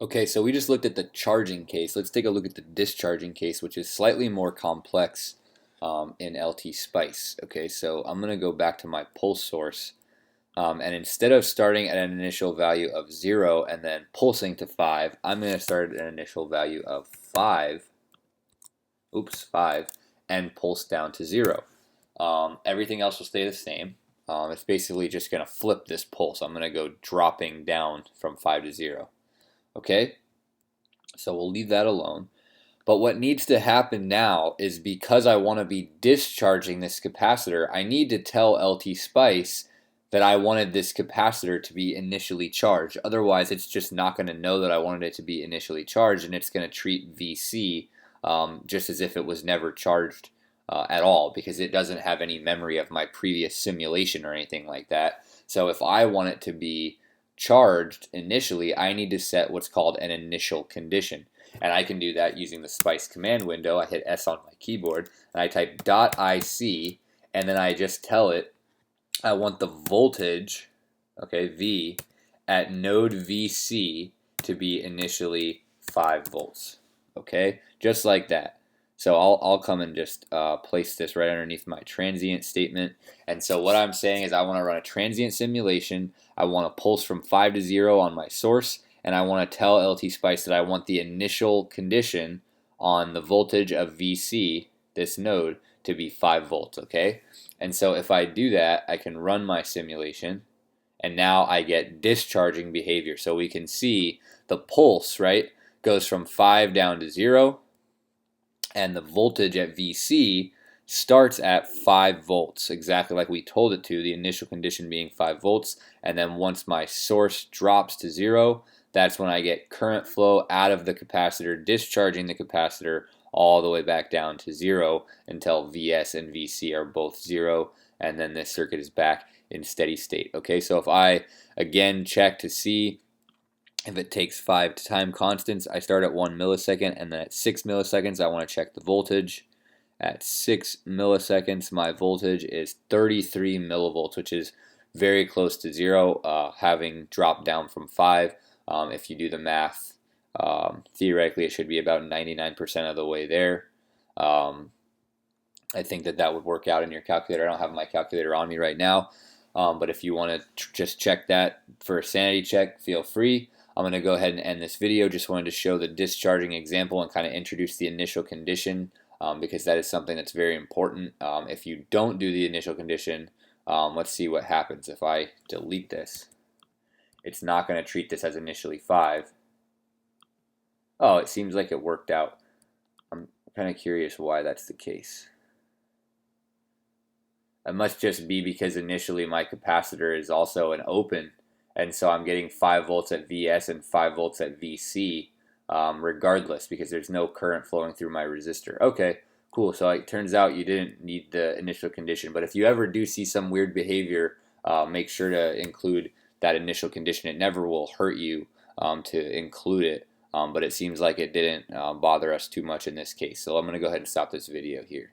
Okay, so we just looked at the charging case. Let's take a look at the discharging case, which is slightly more complex in LT Spice. Okay, so I'm going to go back to my pulse source. And instead of starting at an initial value of 0 and then pulsing to 5, I'm going to start at an initial value of 5, 5, and pulse down to 0. Everything else will stay the same. It's basically just going to flip this pulse. I'm going to go dropping down from 5 to 0. Okay, so we'll leave that alone. But what needs to happen now is, because I want to be discharging this capacitor, I need to tell LT Spice that I wanted this capacitor to be initially charged. Otherwise, it's just not going to know that I wanted it to be initially charged, and it's going to treat VC just as if it was never charged at all, because it doesn't have any memory of my previous simulation or anything like that. So if I want it to be charged initially, I need to set what's called an initial condition. And I can do that using the Spice command window. I hit S on my keyboard and I type .ic, and then I just tell it I want the voltage, okay, V, at node VC to be initially 5 volts. Okay, just like that. So I'll come and just place this right underneath my transient statement. And so what I'm saying is I want to run a transient simulation. I want to pulse from 5 to 0 on my source, and I want to tell LT Spice that I want the initial condition on the voltage of VC, this node, to be 5 volts, okay? And so if I do that, I can run my simulation, and now I get discharging behavior. So we can see the pulse, right, goes from 5 down to 0, and the voltage at VC starts at 5 volts, exactly like we told it to, the initial condition being 5 volts. And then once my source drops to 0, that's when I get current flow out of the capacitor, discharging the capacitor all the way back down to 0 until Vs and Vc are both 0, and then this circuit is back in steady state. Okay, so if I again check to see if it takes 5 time constants, I start at 1 millisecond, and then at 6 milliseconds I want to check the voltage. At 6 milliseconds my voltage is 33 millivolts, which is very close to 0, having dropped down from 5. If you do the math, theoretically it should be about 99% of the way there. I think that would work out in your calculator. I don't have my calculator on me right now, but if you want to just check that for a sanity check, feel free. I'm going to go ahead and end this video. Just wanted to show the discharging example and kind of introduce the initial condition, because that is something that's very important. If you don't do the initial condition, let's see what happens. If I delete this, it's not going to treat this as initially 5. Oh, it seems like it worked out. I'm kind of curious why that's the case. It must just be because initially my capacitor is also an open, and so I'm getting 5 volts at Vs and 5 volts at Vc, regardless, because there's no current flowing through my resistor. Okay, cool. So it turns out you didn't need the initial condition, but if you ever do see some weird behavior, make sure to include that initial condition. It never will hurt you to include it, but it seems like it didn't bother us too much in this case. So I'm going to go ahead and stop this video here.